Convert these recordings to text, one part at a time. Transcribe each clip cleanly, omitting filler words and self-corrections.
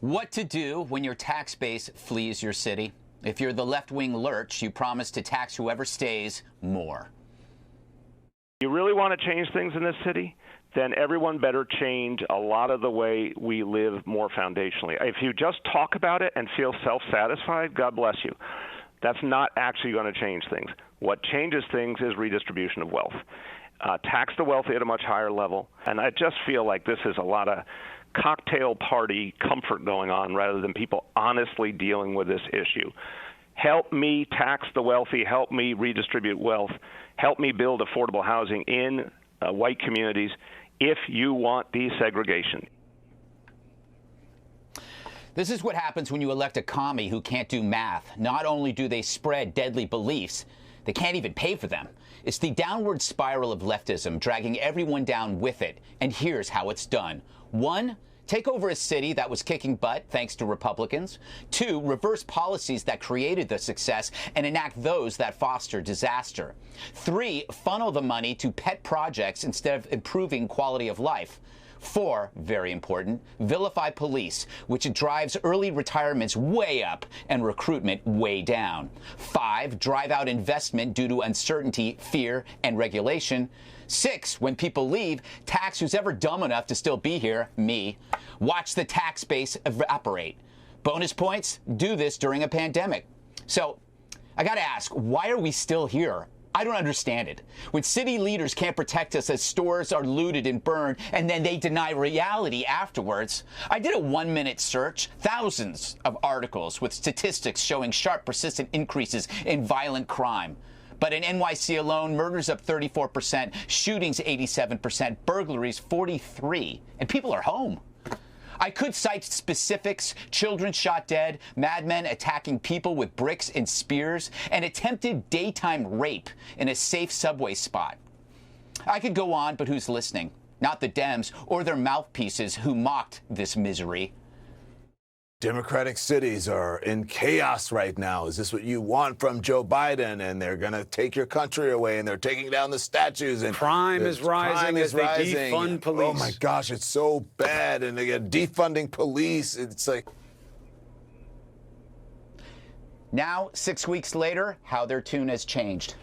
What to do when your tax base flees your city? If you're the left-wing lurch, you promise to tax whoever stays more. You really want to change things in this city? Then everyone better change a lot of the way we live more foundationally. If you just talk about it and feel self-satisfied, God bless you. That's not actually going to change things. What changes things is redistribution of wealth. Tax the wealthy at a much higher level. And I just feel like this is a lot of cocktail party comfort going on rather than people honestly dealing with this issue. Help me tax the wealthy. Help me redistribute wealth. Help me build affordable housing in white communities if you want desegregation. This is what happens when you elect a commie who can't do math. Not only do they spread deadly beliefs, they can't even pay for them. It's the downward spiral of leftism, dragging everyone down with it. And here's how it's done. 1, take over a city that was kicking butt thanks to Republicans. 2, reverse policies that created the success and enact those that foster disaster. 3, funnel the money to pet projects instead of improving quality of life. 4, very important, vilify police, which drives early retirements way up and recruitment way down. 5, drive out investment due to uncertainty, fear, and regulation. 6, when people leave, tax who's ever dumb enough to still be here, me. Watch the tax base evaporate. Bonus points, do this during a pandemic. So, I gotta ask, why are we still here? I don't understand it. When city leaders can't protect us as stores are looted and burned, and then they deny reality afterwards. I did a 1-minute search, thousands of articles with statistics showing sharp, persistent increases in violent crime. But in NYC alone, murders up 34%, shootings 87%, burglaries 43%, and people are home. I could cite specifics: children shot dead, madmen attacking people with bricks and spears, and attempted daytime rape in a safe subway spot. I could go on, but who's listening? Not the Dems or their mouthpieces who mocked this misery. Democratic cities are in chaos right now. Is this what you want from Joe Biden? And they're going to take your country away, and they're taking down the statues. And crime is rising as they defund police. Oh, my gosh, it's so bad. And they get defunding police. It's like... Now, 6 weeks later, how their tune has changed.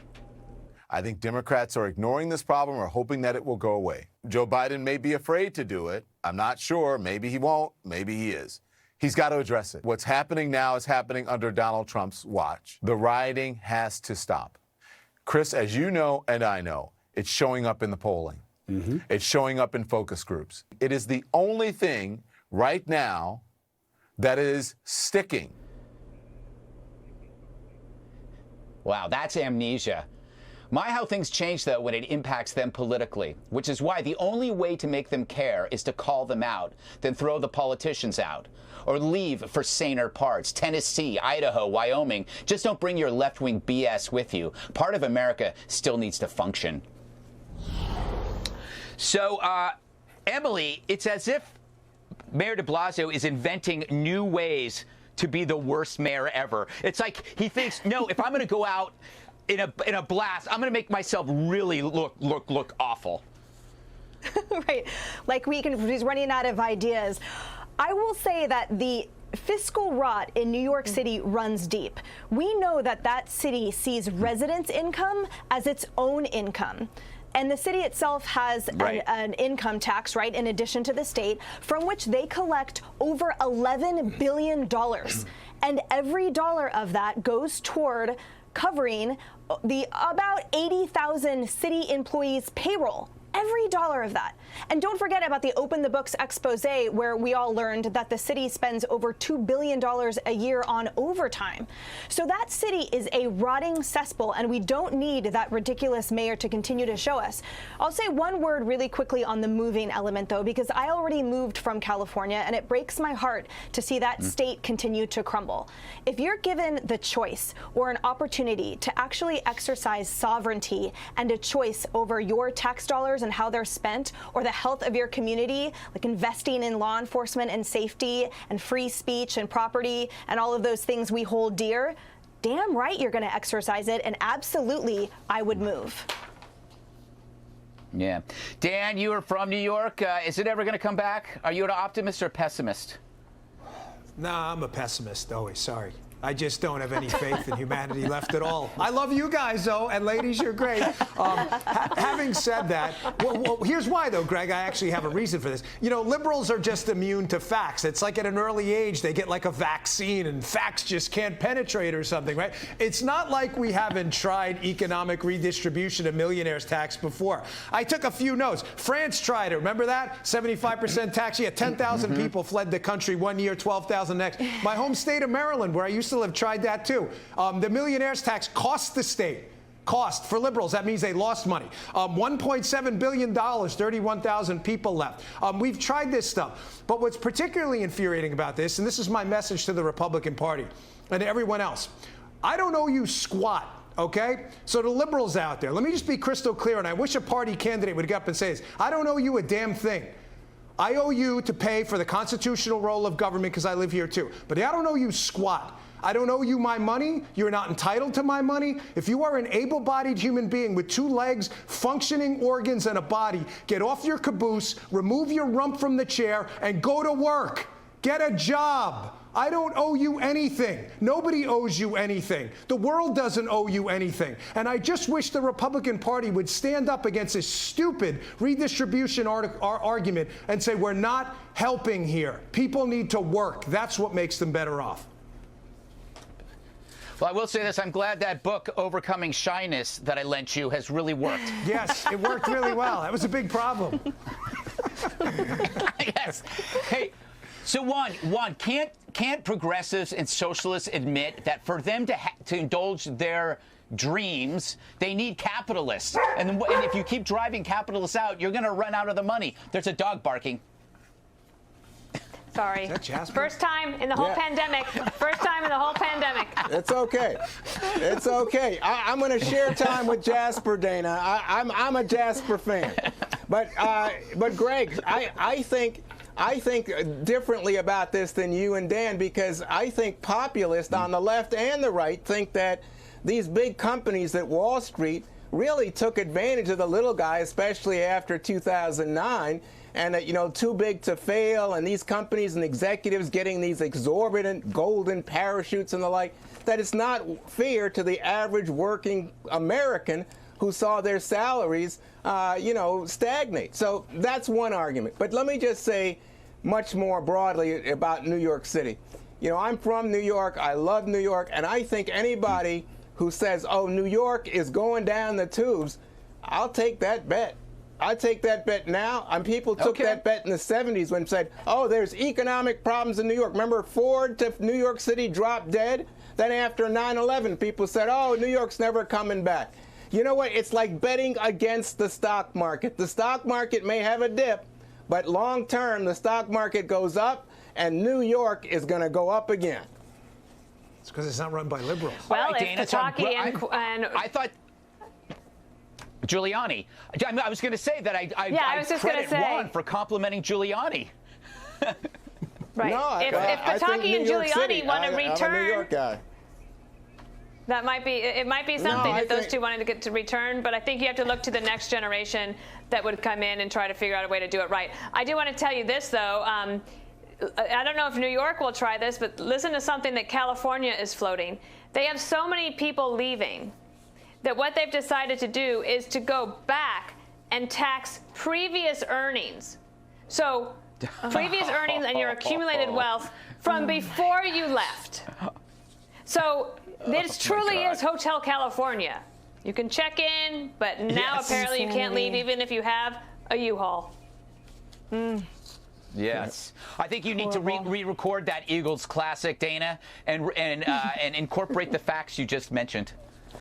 I think Democrats are ignoring this problem or hoping that it will go away. Joe Biden may be afraid to do it. I'm not sure. Maybe he won't. Maybe he is. He's got to address it. What's happening now is happening under Donald Trump's watch. The rioting has to stop. Chris, as you know and I know, it's showing up in the polling. It's showing up in focus groups. It is the only thing right now that is sticking. Wow, that's amnesia. My how things change, though, when it impacts them politically, which is why the only way to make them care is to call them out, then throw the politicians out, or leave for saner parts. Tennessee, Idaho, Wyoming. Just don't bring your left-wing BS with you. Part of America still needs to function. So, Emily, it's as if Mayor de Blasio is inventing new ways to be the worst mayor ever. It's like he thinks, no, if I'm going to go out in a blast, I'm going to make myself really look awful. Right. Like he's running out of ideas. I will say that the fiscal rot in New York City runs deep. We know that that city sees residents' income as its own income. And the city itself has an income tax, right, in addition to the state, from which they collect over $11 billion. And every dollar of that goes toward covering the about 80,000 city employees' payroll. Every dollar of that. And don't forget about the Open the Books expose, where we all learned that the city spends over $2 billion a year on overtime. So that city is a rotting cesspool, and we don't need that ridiculous mayor to continue to show us. I'll say one word really quickly on the moving element, though, because I already moved from California, and it breaks my heart to see that state continue to crumble. If you're given the choice or an opportunity to actually exercise sovereignty and a choice over your tax dollars and how they're spent, or the health of your community, like investing in law enforcement and safety and free speech and property and all of those things we hold dear, damn right you're going to exercise it, and absolutely I would move. Yeah. Dan, you are from New York. Is it ever going to come back? Are you an optimist or a pessimist? Nah, I'm a pessimist, always. Sorry. I just don't have any faith in humanity left at all. I love you guys, though, and ladies, you're great. Having said that, well, here's why, though, Greg. I actually have a reason for this. You know, liberals are just immune to facts. It's like at an early age, they get like a vaccine, and facts just can't penetrate or something, right? It's not like we haven't tried economic redistribution of millionaires tax before. I took a few notes. France tried it. Remember that? 75% tax. Yeah, 10,000 people fled the country one year, 12,000 next. My home state of Maryland, where I used to live, tried that too. The millionaires tax cost the state. Cost for liberals. That means they lost money. $1.7 billion, 31,000 people left. We've tried this stuff. But what's particularly infuriating about this, and this is my message to the Republican Party and to everyone else, I don't owe you squat. Okay? So the liberals out there, let me just be crystal clear, and I wish a party candidate would get up and say this. I don't owe you a damn thing. I owe you to pay for the constitutional role of government because I live here too. But I don't owe you squat. I don't owe you my money. You're not entitled to my money. If you are an able-bodied human being with 2 legs, functioning organs, and a body, get off your caboose, remove your rump from the chair, and go to work. Get a job. I don't owe you anything. Nobody owes you anything. The world doesn't owe you anything. And I just wish the Republican Party would stand up against this stupid redistribution argument and say, we're not helping here. People need to work. That's what makes them better off. Well, I will say this. I'm glad that book, Overcoming Shyness, that I lent you has really worked. Yes, it worked really well. That was a big problem. Yes. Hey, so Juan, can't progressives and socialists admit that for them to indulge their dreams, they need capitalists? And if you keep driving capitalists out, you're going to run out of the money. There's a dog barking. Sorry. First time in the whole pandemic. First time in the whole pandemic. It's okay. It's okay. I'm going to share time with Jasper, Dana. I'm a Jasper fan. But Greg, I think differently about this than you and Dan, because I think populists on the left and the right think that these big companies at Wall Street really took advantage of the little guy, especially after 2009. And you know, too big to fail, and these companies and executives getting these exorbitant golden parachutes and the like, that it's not fair to the average working American who saw their salaries, stagnate. So that's one argument. But let me just say much more broadly about New York City. You know, I'm from New York. I love New York. And I think anybody who says, oh, New York is going down the tubes, I'll take that bet. I take that bet now. People took that bet in the 70s when said, oh, there's economic problems in New York. Remember Ford to New York City dropped dead? Then after 9/11, people said, oh, New York's never coming back. You know what? It's like betting against the stock market. The stock market may have a dip, but long term, the stock market goes up, and New York is going to go up again. It's because it's not run by liberals. Well, right, if Dana, Pataki and I thought Giuliani. I was going to say that I credit Juan for complimenting Giuliani. Right. No, if Pataki and Giuliani want to return, I'm a New York guy. That might be, it might be something that those two wanted to get to return, but I think you have to look to the next generation that would come in and try to figure out a way to do it right. I do want to tell you this, though. I don't know if New York will try this, but listen to something that California is floating. They have so many people leaving that what they've decided to do is to go back and tax previous earnings. So previous earnings and your accumulated wealth from before you left. So this truly is Hotel California. You can check in, but now apparently you can't leave even if you have a U-Haul. Yes. I think you need to re-record that Eagles classic, Dana, and incorporate the facts you just mentioned.